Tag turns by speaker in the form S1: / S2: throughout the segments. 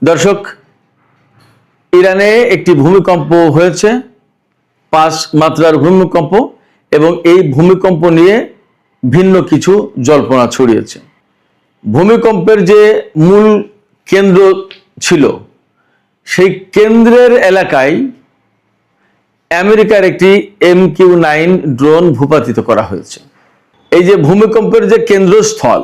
S1: দর্শক, ইরানে একটি ভূমিকম্প হয়েছে, 5 মাত্রার ভূমিকম্প, এবং এই ভূমিকম্প নিয়ে ভিন্ন কিছু জল্পনা ছড়িয়েছে। ভূমিকম্পের যে মূল কেন্দ্র ছিল, সেই কেন্দ্রের এলাকায় আমেরিকার একটি MQ-9 ড্রোন ভূপাতিত করা হয়েছে। এই যে ভূমিকম্পের যে কেন্দ্রস্থল,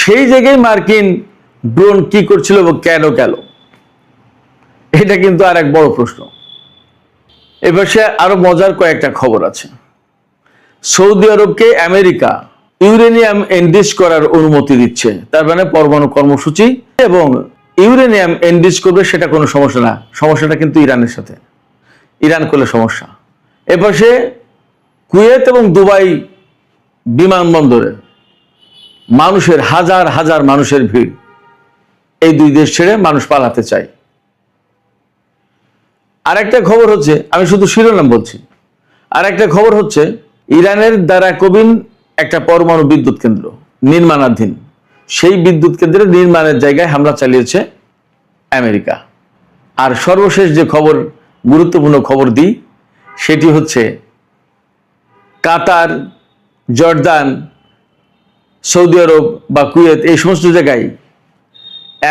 S1: সেই জায়গায় মার্কিন ড্রোন কি করছিল এবং কেন গেল, এটা কিন্তু আর এক বড় প্রশ্ন। এবার সে আরো মজার কয়েকটা খবর আছে। সৌদি আরবকে আমেরিকা ইউরেনিয়াম এনরিচ করার অনুমতি দিচ্ছে, তার মানে পরমাণু কর্মসূচি, এবং ইউরেনিয়াম এনরিচ করবে সেটা কোনো সমস্যা না, সমস্যাটা কিন্তু ইরানের সাথে, ইরান করলে সমস্যা। এবার সে কুয়েত এবং দুবাই বিমানবন্দরে মানুষের হাজার হাজার মানুষের ভিড়, এই দুই দেশ ছেড়ে মানুষ পালাতে চায়। আর একটা খবর হচ্ছে, আমি শুধু শিরোনাম বলছি, আর একটা খবর হচ্ছে ইরানের দারাকবিন একটা পরমাণু বিদ্যুৎ কেন্দ্র নির্মাণাধীন, সেই বিদ্যুৎ কেন্দ্রের নির্মাণের জায়গায় হামলা চালিয়েছে আমেরিকা। আর সর্বশেষ যে খবর, গুরুত্বপূর্ণ খবর দিই, সেটি হচ্ছে কাতার, জর্দান, সৌদি আরব বা কুয়েত, এই সমস্ত জায়গায়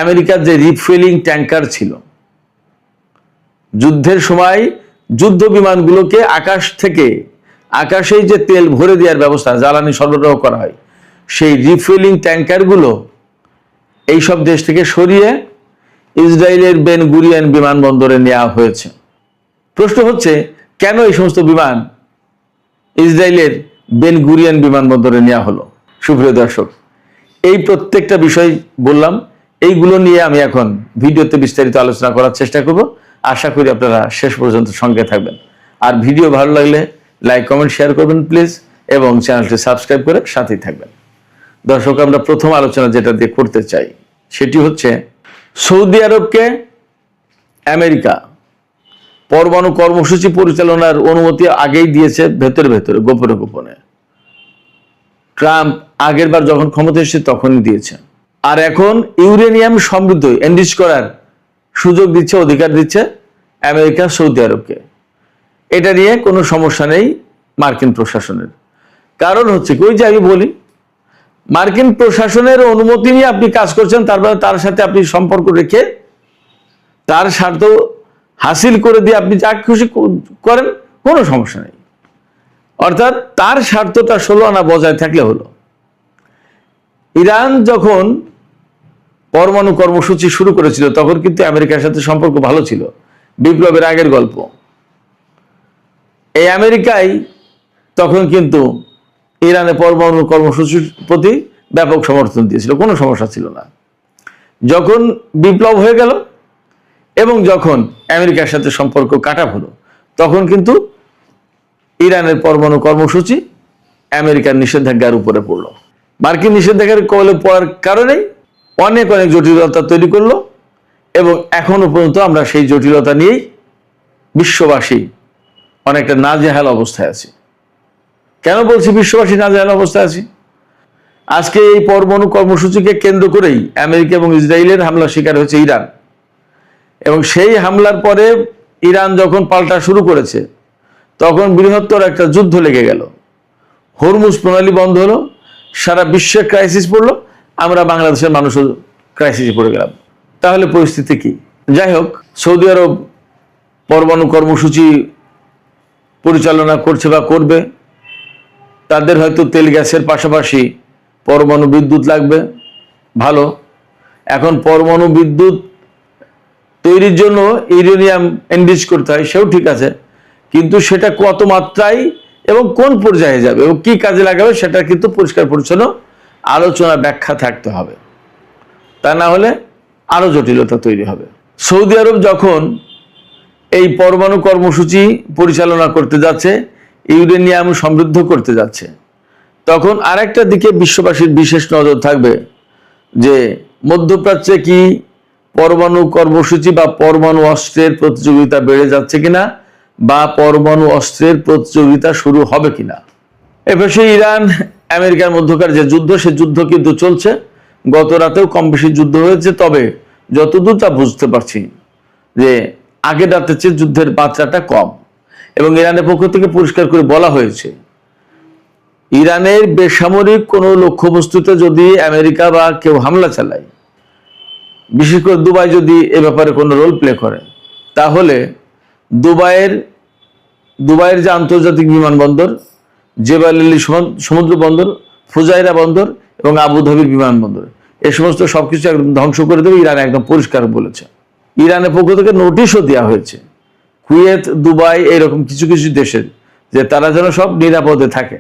S1: আমেরিকার যে রিফুয়েলিং ট্যাঙ্কার ছিল, যুদ্ধের সময় যুদ্ধ বিমানগুলোকে আকাশেই যে তেল ভরে দেওয়ার ব্যবস্থা, জ্বালানি সরবরাহ করা হয়, সেই রিফুয়েলিং ট্যাঙ্কারগুলো এইসব দেশ থেকে সরিয়ে ইসরায়েলের বেন গুরিয়ন বিমানবন্দরে নেওয়া হয়েছে। প্রশ্ন হচ্ছে, কেন এই সমস্ত বিমান ইসরায়েলের বেন গুরিয়ন বিমানবন্দরে নেওয়া হলো? সুপ্রিয় দর্শক, এই প্রত্যেকটা বিষয় বললাম, এইগুলো নিয়ে আমি এখন ভিডিওতে বিস্তারিত আলোচনা করার চেষ্টা করব। আশা করি আপনারা শেষ পর্যন্ত সঙ্গে থাকবেন। আর ভিডিও ভালো লাগলে লাইক, কমেন্ট, শেয়ার করবেন প্লিজ, এবং চ্যানেলটি সাবস্ক্রাইব করে সাথেই থাকবেন। দর্শক, আমরা প্রথম আলোচনা যেটা দিয়ে করতে চাই, সেটি হচ্ছে সৌদি আরবকে আমেরিকা পরমাণু কর্মসূচি পরিচালনার অনুমতি আগেই দিয়েছে, ভেতরে গোপনে গোপনে। ট্রাম্প আগের বার যখন ক্ষমতা এসেছে তখনই দিয়েছে। আর এখন ইউরেনিয়াম সমৃদ্ধ এনরিচ করার সুযোগ দিচ্ছে, অধিকার দিচ্ছে আমেরিকা সৌদি আরবকে। এটা নিয়ে কোনো সমস্যা নেই মার্কিন প্রশাসনের। কারণ হচ্ছে কি, ওই যে আমি বলি, মার্কিন প্রশাসনের অনুমতি নিয়ে আপনি কাজ করছেন, তারপরে তার সাথে আপনি সম্পর্ক রেখে তার স্বার্থ হাসিল করে দিয়ে আপনি যা খুশি করেন, কোনো সমস্যা নেই। অর্থাৎ তার স্বার্থটা 16 আনা বজায় থাকলে হলো। ইরান যখন পরমাণু কর্মসূচি শুরু করেছিল, তখন কিন্তু আমেরিকার সাথে সম্পর্ক ভালো ছিল, বিপ্লবের আগের গল্প। এই আমেরিকাই তখন কিন্তু ইরানের পরমাণু কর্মসূচির প্রতি ব্যাপক সমর্থন দিয়েছিল, কোনো সমস্যা ছিল না। যখন বিপ্লব হয়ে গেল এবং যখন আমেরিকার সাথে সম্পর্ক কাটা হলো, তখন কিন্তু ইরানের পরমাণু কর্মসূচি আমেরিকার নিষেধাজ্ঞার উপরে পড়লো। মার্কিন নিষেধাজ্ঞার কবলে পড়ার কারণেই অনেক জটিলতা তৈরি করলো, এবং এখনো পর্যন্ত আমরা সেই জটিলতা নিয়েই বিশ্ববাসী অনেকটা নাজেহাল অবস্থায় আছি। কেন বলছি বিশ্ববাসী নাজেহাল অবস্থায় আছি? আজকে এই পরমাণু কর্মসূচিকে কেন্দ্র করেই আমেরিকা এবং ইসরায়েলের হামলার শিকার হয়েছে ইরান, এবং সেই হামলার পরে ইরান যখন পাল্টা শুরু করেছে, তখন বৃহত্তর একটা যুদ্ধ লেগে গেল। হরমুজ প্রণালী বন্ধ হলো, সারা বিশ্বে ক্রাইসিস পড়লো, আমরা বাংলাদেশের মানুষও ক্রাইসিসে পড়ে গেলাম। তাহলে পরিস্থিতি কি? যাই হোক, সৌদি আরব পরমাণু কর্মসূচি পরিচালনা করছে বা করবে, তাদের হয়তো তেল গ্যাসের পাশাপাশি পরমাণু বিদ্যুৎ লাগবে। ভালো, এখন পরমাণু বিদ্যুৎ তৈরির জন্য ইউরেনিয়াম এনরিচ করতে হয়, সেও ঠিক আছে, কিন্তু সেটা কত মাত্রায় এবং কোন পর্যায়ে যাবে এবং কি কাজে লাগাবে, সেটা কিন্তু পরিষ্কার পরিচ্ছন্ন আলোচনা, ব্যাখ্যা থাকতে হবে। তা না হলে আরো জটিলতা তৈরি হবে। সৌদি আরব যখন এই পরমাণু কর্মসূচি পরিচালনা করতে যাচ্ছে, ইউরেনিয়াম সমৃদ্ধ করতে যাচ্ছে, তখন আরেকটা দিকে বিশ্ববাসীর বিশেষ নজর থাকবে যে মধ্যপ্রাচ্যে কি পরমাণু কর্মসূচি বা পরমাণু অস্ত্রের প্রতিযোগিতা বেড়ে যাচ্ছে কিনা, বা পরমাণু অস্ত্রের প্রতিযোগিতা শুরু হবে কিনা। এবার সেই ইরান আমেরিকার মধ্যকার যে যুদ্ধ, সে যুদ্ধ কিন্তু চলছে। গত রাতেও কম বেশি যুদ্ধ হয়েছে, তবে যতদূর তা বুঝতে পারছি যে আগের রাতের চেয়ে যুদ্ধের মাত্রাটা কম। এবং ইরানের পক্ষ থেকে পরিষ্কার করে বলা হয়েছে, ইরানের বেসামরিক কোনো লক্ষ্যবস্তুতে যদি আমেরিকা বা কেউ হামলা চালায়, বিশেষ করে দুবাই যদি এ ব্যাপারে কোনো রোল প্লে করে, তাহলে দুবাইয়ের যে আন্তর্জাতিক বিমানবন্দর, জেবাল আলী সমুদ্র বন্দর, ফুজাইরা বন্দর এবং আবুধাবির বিমানবন্দর, এই সমস্ত সবকিছু একদম ধ্বংস করে দেবে ইরান একদম পরিষ্কার বলেছে। ইরানের পক্ষ থেকে নোটিশও দেওয়া হয়েছে কুয়েত, দুবাই, এরকম কিছু কিছু দেশের, যে তারা যেন সব নিরাপদে থাকে।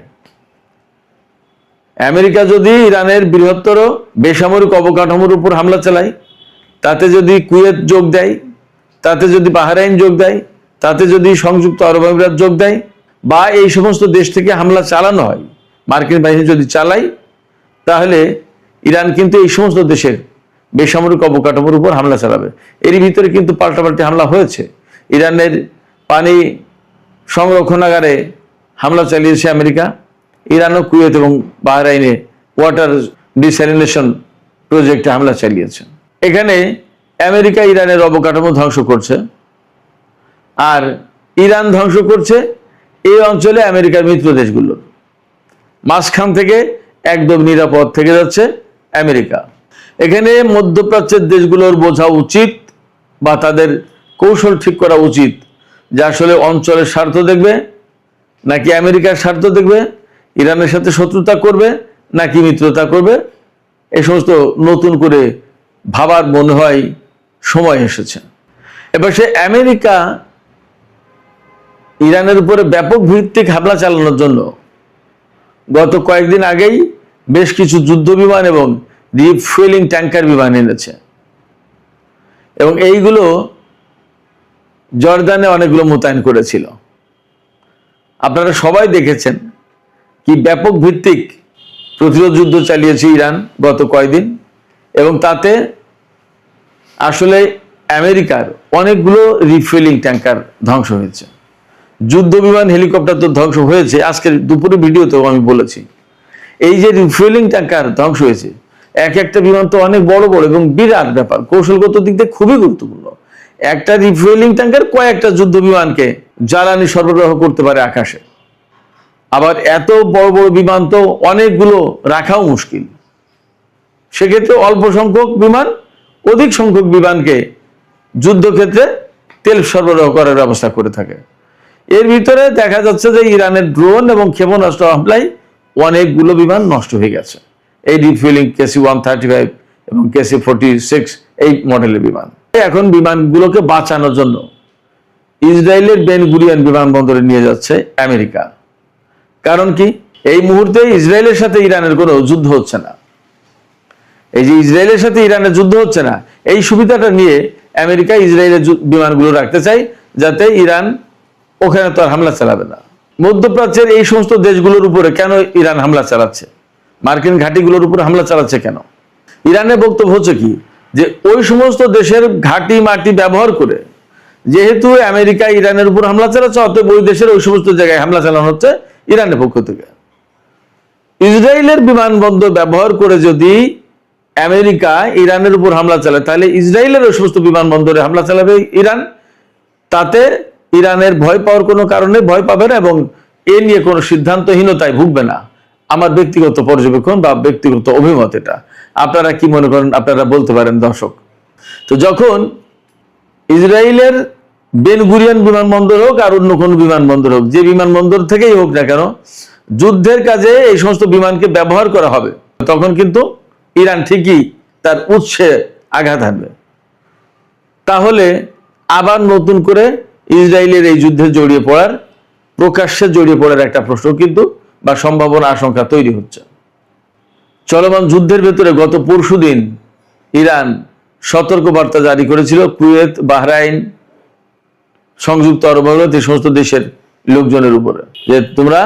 S1: আমেরিকা যদি ইরানের বৃহত্তর বেসামরিক অবকাঠামোর উপর হামলা চালায়, তাতে যদি কুয়েত যোগ দেয়, তাতে যদি বাহরাইন যোগ দেয়, তাতে যদি সংযুক্ত আরব আমিরাত যোগ দেয়, বা এই সমস্ত দেশ থেকে হামলা চালানো হয়, মার্কিন বাহিনী যদি চালায়, তাহলে ইরান কিন্তু এই সমস্ত দেশের বেসামরিক অবকাঠামোর উপর হামলা চালাবে। এর ভিতরে কিন্তু পাল্টাপাল্টি হামলা হয়েছে। ইরানের পানি সংরক্ষণাগারে হামলা চালিয়েছে আমেরিকা, ইরানও কুয়েত এবং বাহরাইনে ওয়াটার ডিস্যালিনেশন প্রজেক্টে হামলা চালিয়েছে। এখানে আমেরিকা ইরানের অবকাঠামো ধ্বংস করছে, আর ইরান ধ্বংস করছে এই অঞ্চলে আমেরিকার মিত্র দেশগুলোর। মাঝখান থেকে একদম নিরাপদ থেকে যাচ্ছে আমেরিকা। এখানে মধ্যপ্রাচ্যের দেশগুলোর বোঝা উচিত, বা তাদের কৌশল ঠিক করা উচিত, যে আসলে অঞ্চলের স্বার্থ দেখবে নাকি আমেরিকার স্বার্থ দেখবে, ইরানের সাথে শত্রুতা করবে নাকি মিত্রতা করবে। এই সমস্ত নতুন করে ভাবার মনে হয় সময় এসেছে। এবার সে আমেরিকা ইরানের উপরে ব্যাপক ভিত্তিক হামলা চালানোর জন্য গত কয়েকদিন আগেই বেশ কিছু যুদ্ধ বিমান এবং রিফুয়েলিং ট্যাঙ্কার বিমান এনেছে, এবং এইগুলো জর্দানে অনেকগুলো মোতায়েন করেছিল। আপনারা সবাই দেখেছেন কি ব্যাপক ভিত্তিক প্রতিরোধ যুদ্ধ চালিয়েছে ইরান গত কয়েকদিন, এবং তাতে আসলে আমেরিকার অনেকগুলো রিফুয়েলিং ট্যাঙ্কার ধ্বংস হয়েছে। যুদ্ধ বিমান, হেলিকপ্টার তো ধ্বংস হয়েছে, আজকের দুপুরে ভিডিওতেও আমি বলেছি। এই যে রিফুয়েলিং ট্যাঙ্কার ধ্বংস হয়েছে, এক একটা বিমান তো অনেক বড় বড় এবং বিরাট ব্যাপার, কৌশলগত দিক দিয়ে খুবই গুরুত্বপূর্ণ। একটা রিফুয়েলিং ট্যাঙ্কার কয়েকটা যুদ্ধ বিমানকে জ্বালানি সরবরাহ করতে পারে আকাশে। আবার এত বড় বড় বিমান তো অনেকগুলো রাখাও মুশকিল, সেক্ষেত্রে অল্প সংখ্যক বিমান অধিক সংখ্যক বিমানকে যুদ্ধক্ষেত্রে তেল সরবরাহ করার ব্যবস্থা করে থাকে। এর ভিতরে দেখা যাচ্ছে যে ইরানের ড্রোন এবং ক্ষেপণাস্ত্র হামলায় অনেকগুলো বিমান নষ্ট হয়ে গেছে। এই রিফুয়েলিং KC-135 এবং KC-46 এই মডেলের বিমান। এখন বিমানগুলোকে বাঁচানোর জন্য ইসরায়েলের বেন গুরিয়ন বিমানবন্দরে নিয়ে যাচ্ছে আমেরিকা। কারণ কি, এই মুহূর্তে ইসরায়েলের সাথে ইরানের কোনো যুদ্ধ হচ্ছে না। এই যে ইসরায়েলের সাথে ইরানের যুদ্ধ হচ্ছে না, এই সুবিধাটা নিয়ে আমেরিকা ইসরায়েলের বিমানগুলো রাখতে চায়, যাতে ইরান ওখানে তো আর হামলা চালাবে না। মধ্যপ্রাচ্যের এই সমস্ত দেশগুলোর উপরে কেন ইরান হামলা চালাচ্ছে, মার্কিন ঘাঁটিগুলোর উপরে হামলা চালাচ্ছে কেন? ইরানের বক্তব্য হচ্ছে কি, যে ওই সমস্ত দেশের ঘাঁটি মাটি ব্যবহার করে, যেহেতু আমেরিকা ইরানের উপর হামলা চালাচ্ছে, অতএব ওই দেশের ওই সমস্ত জায়গায় হামলা চালানো হচ্ছে ইরানের পক্ষ থেকে। ইসরায়েলের বিমানবন্দর ব্যবহার করে যদি আমেরিকা ইরানের উপর হামলা চালায়, তাহলে ইসরায়েলের ওই সমস্ত বিমানবন্দরে হামলা চালাবে ইরান। তাতে ইরানের ভয় পাওয়ার কোনো কারণে ভয় পাবে না, এবং এ নিয়ে কোনো সিদ্ধান্তহীনতায় ভুগবে না। আমার ব্যক্তিগত পর্যবেক্ষণ বা ব্যক্তিগত অভিমত এটা। আপনারা কি মনে করেন, আপনারা বলতে পারেন দর্শক। তো যখন ইসরায়েলের বেন গুরিয়ন বিমানবন্দর হোক আর অন্য কোনো বিমানবন্দর হোক, যে বিমানবন্দর থেকেই হোক না কেন, যুদ্ধের কাজে এই সমস্ত বিমানকে ব্যবহার করা হবে, তখন কিন্তু ইরান ঠিকই তার উৎসে আঘাত হানবে। তাহলে আবার নতুন করে ইসরায়েলের এই যুদ্ধে জড়িয়ে পড়ার, প্রকাশ্যে জড়িয়ে পড়ার একটা প্রশ্ন কিন্তু বা সম্ভাবনা, আশঙ্কা তৈরি হচ্ছে। চলমান যুদ্ধের ভেতরে গত পরশুদিন ইরান সতর্কবার্তা জারি করেছিল কুয়েত, বাহরাইন, সংযুক্ত আরব আমিরাত, এই সমস্ত দেশের লোকজনের উপরে, যে তোমরা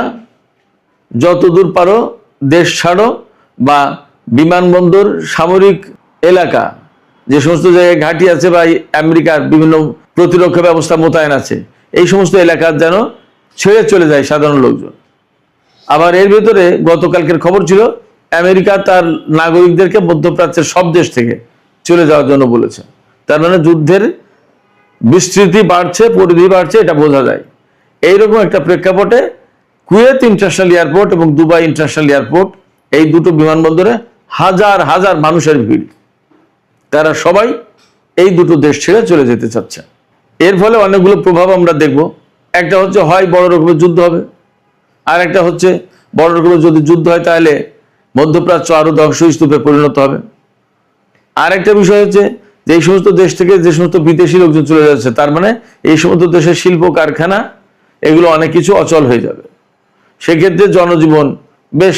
S1: যতদূর পারো দেশ ছাড়ো, বা বিমানবন্দর, সামরিক এলাকা, যে সমস্ত জায়গায় ঘাঁটি আছে বা আমেরিকার বিভিন্ন প্রতিরক্ষা ব্যবস্থা মোতায়েন আছে, এই সমস্ত এলাকার যেন ছেড়ে চলে যায় সাধারণ লোকজন। আবার এর ভেতরে গতকালকের খবর ছিল আমেরিকা তার নাগরিকদেরকে মধ্যপ্রাচ্যের সব দেশ থেকে চলে যাওয়ার জন্য বলেছে। তার মানে যুদ্ধের বিস্তৃতি বাড়ছে, পরিধি বাড়ছে, এটা বোঝা যায়। এইরকম একটা প্রেক্ষাপটে কুয়েত ইন্টারন্যাশনাল এয়ারপোর্ট এবং দুবাই ইন্টারন্যাশনাল এয়ারপোর্ট, এই দুটো বিমানবন্দরে হাজার হাজার মানুষের ভিড়। তারা সবাই এই দুটো দেশ ছেড়ে চলে যেতে চাচ্ছে। এর ফলে অনেকগুলো প্রভাব আমরা দেখব। একটা হচ্ছে হয় বড় রকমের যুদ্ধ হবে, আর একটা হচ্ছে বড় রকমের যদি যুদ্ধ হয় তাহলে মধ্যপ্রাচ্য আরো ধ্বংসস্তূপে পরিণত হবে। আর একটা বিষয় হচ্ছে যে এই সমস্ত দেশ থেকে যে সমস্ত বিদেশি লোকজন চলে যাচ্ছে, তার মানে এই সমস্ত দেশের শিল্প কারখানা এগুলো অনেক কিছু অচল হয়ে যাবে। সেক্ষেত্রে জনজীবন বেশ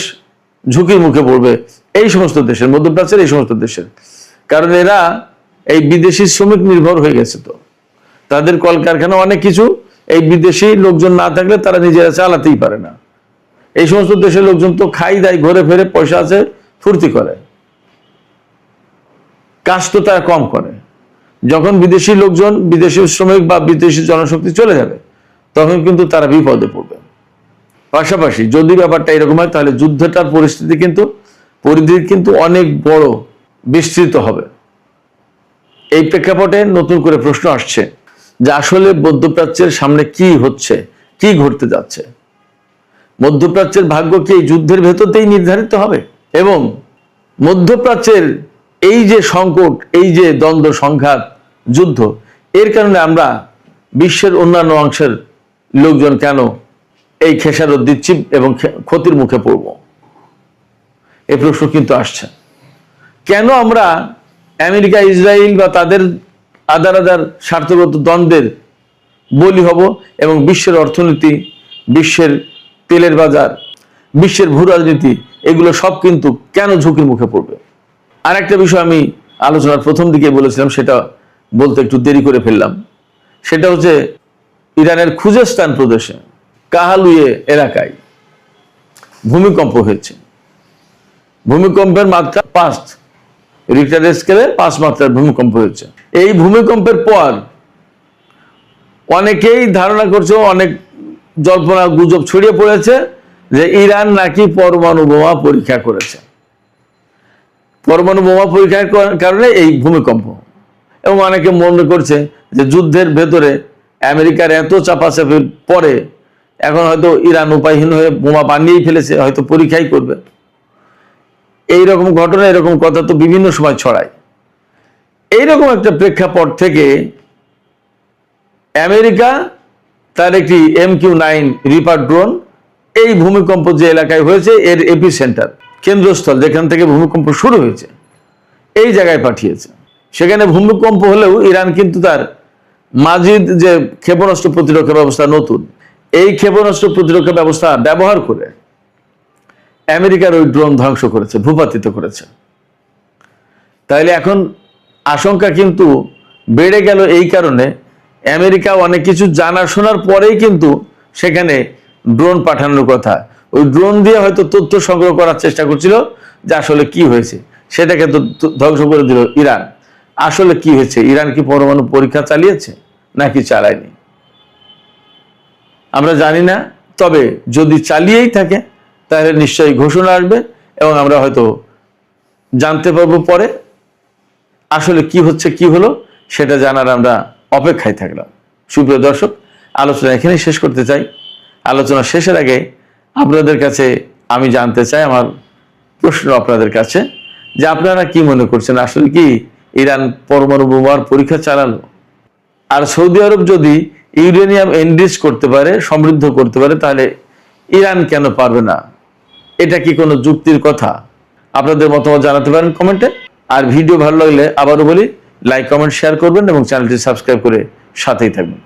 S1: ঝুঁকির মুখে পড়বে এই সমস্ত দেশের, মধ্যপ্রাচ্যের এই সমস্ত দেশের। কারণ এরা এই বিদেশি শ্রমিক নির্ভর হয়ে গেছে, তো তাদের কলকারখানা অনেক কিছু এই বিদেশি লোকজন না থাকলে তারা নিজেরা চালাতেই পারে না। এই সমস্ত দেশের লোকজন তো খাই দায়, ঘুরে ফেরে, পয়সা আছে, ফুর্তি করে, কাজ তো তারা কম করে। যখন বিদেশি লোকজন, বিদেশি শ্রমিক বা বিদেশি জনশক্তি চলে যাবে, তখন কিন্তু তারা বিপদে পড়বে। পাশাপাশি যদি ব্যাপারটা এরকম হয় তাহলে যুদ্ধটার পরিধি কিন্তু অনেক বড়, বিস্তৃত হবে। এই প্রেক্ষাপটে নতুন করে প্রশ্ন আসছে যে আসলে মধ্যপ্রাচ্যের সামনে কি হচ্ছে, কি ঘটতে যাচ্ছে? মধ্যপ্রাচ্যের ভাগ্য কি এই যুদ্ধের ভেতরতেই নির্ধারিত হবে? এবং মধ্যপ্রাচ্যের এই যে সংকট, এই যে দ্বন্দ্ব, সংঘাত, যুদ্ধ, এর কারণে আমরা বিশ্বের অন্যান্য অংশের লোকজন কেন এই খেসারত দিচ্ছি এবং ক্ষতির মুখে পড়ব? এই প্রশ্ন কিন্তু আসছে। কেন আমরা আমেরিকা, ইসরায়েল বা তাদের আদার স্বার্থগত দ্বন্দ্বের বলি হব এবং বিশ্বের অর্থনীতি, বিশ্বের তেলের বাজার, বিশ্বের ভূ রাজনীতি, এগুলো সব কিন্তু কেন ঝুঁকির মুখে পড়বে? আর একটা বিষয় আমি আলোচনার প্রথম দিকে বলেছিলাম, সেটা বলতে একটু দেরি করে ফেললাম। সেটা হচ্ছে ইরানের খুজেস্তান প্রদেশে কাহালুয়ে এলাকায় ভূমিকম্প হয়েছে। ভূমিকম্পের মাত্রা 5, রিক্টার স্কেলে 5 মাত্রার ভূমিকম্প হয়েছে। এই ভূমিকম্পের পর অনেকেই ধারণা করছে, অনেক জল্পনা গুজব ছড়িয়ে পড়েছে যে ইরান নাকি পরমাণু বোমা পরীক্ষা করেছে। পরমাণু বোমা পরীক্ষার কারণে এই ভূমিকম্প। এবং অনেকে মনে করছে যে যুদ্ধের ভেতরে আমেরিকার এত চাপাচাপির পরে এখন হয়তো ইরান উপায়হীন হয়ে বোমা বানিয়েই ফেলেছে, হয়তো পরীক্ষাই করবে। এইরকম ঘটনা, এরকম কথা তো বিভিন্ন সময় ছড়ায়। এইরকম একটা প্রেক্ষাপট থেকে আমেরিকা তার একটি MQ-9 রিপার ড্রোন এই ভূমিকম্প যে এলাকায় হয়েছে এর এপিসেন্টার, কেন্দ্রস্থল যেখান থেকে ভূমিকম্প শুরু হয়েছে, এই জায়গায় পাঠিয়েছে। সেখানে ভূমিকম্প হলেও ইরান কিন্তু তার মাজিদ যে ক্ষেপণাস্ত্র প্রতিরক্ষা ব্যবস্থা নতুন, এই ক্ষেপণাস্ত্র প্রতিরক্ষা ব্যবস্থা ব্যবহার করে আমেরিকার ওই ড্রোন ধ্বংস করেছে, ভূপাতিত করেছে। তাইলে এখন আশঙ্কা কিন্তু বেড়ে গেল এই কারণে, আমেরিকা অনেক কিছু জানাশোনার পরেই কিন্তু সেখানে ড্রোন পাঠানোর কথা। ওই ড্রোন দিয়ে হয়তো তথ্য সংগ্রহ করার চেষ্টা করছিল যে আসলে কি হয়েছে, সেটাকে তো ধ্বংস করে দিল ইরান। আসলে কি হয়েছে? ইরান কি পরমাণু পরীক্ষা চালিয়েছে নাকি চালায়নি আমরা জানি না। তবে যদি চালিয়েই থাকে তাহলে নিশ্চয়ই ঘোষণা আসবে এবং আমরা হয়তো জানতে পারবো পরে আসলে কি হচ্ছে, কি হলো, সেটা জানার আমরা অপেক্ষায় থাকলাম। সুপ্রিয় দর্শক, আলোচনা এখানেই শেষ করতে চাই। আলোচনা শেষের আগে আপনাদের কাছে আমি জানতে চাই, আমার প্রশ্ন আপনাদের কাছে, যে আপনারা কি মনে করছেন, আসলে কি ইরান পরমাণু বোমার পরীক্ষা চালালো? আর সৌদি আরব যদি ইউরেনিয়াম এনরিচ করতে পারে, সমৃদ্ধ করতে পারে, তাহলে ইরান কেন পারবে না? এটা কি কোনো যুক্তির কথা? আপনাদের মতামত জানাতে পারেন কমেন্টে। আর ভিডিও ভালো লাগলে আবারও বলি, লাইক, কমেন্ট, শেয়ার করবেন এবং চ্যানেলটি সাবস্ক্রাইব করে সাথেই থাকবেন।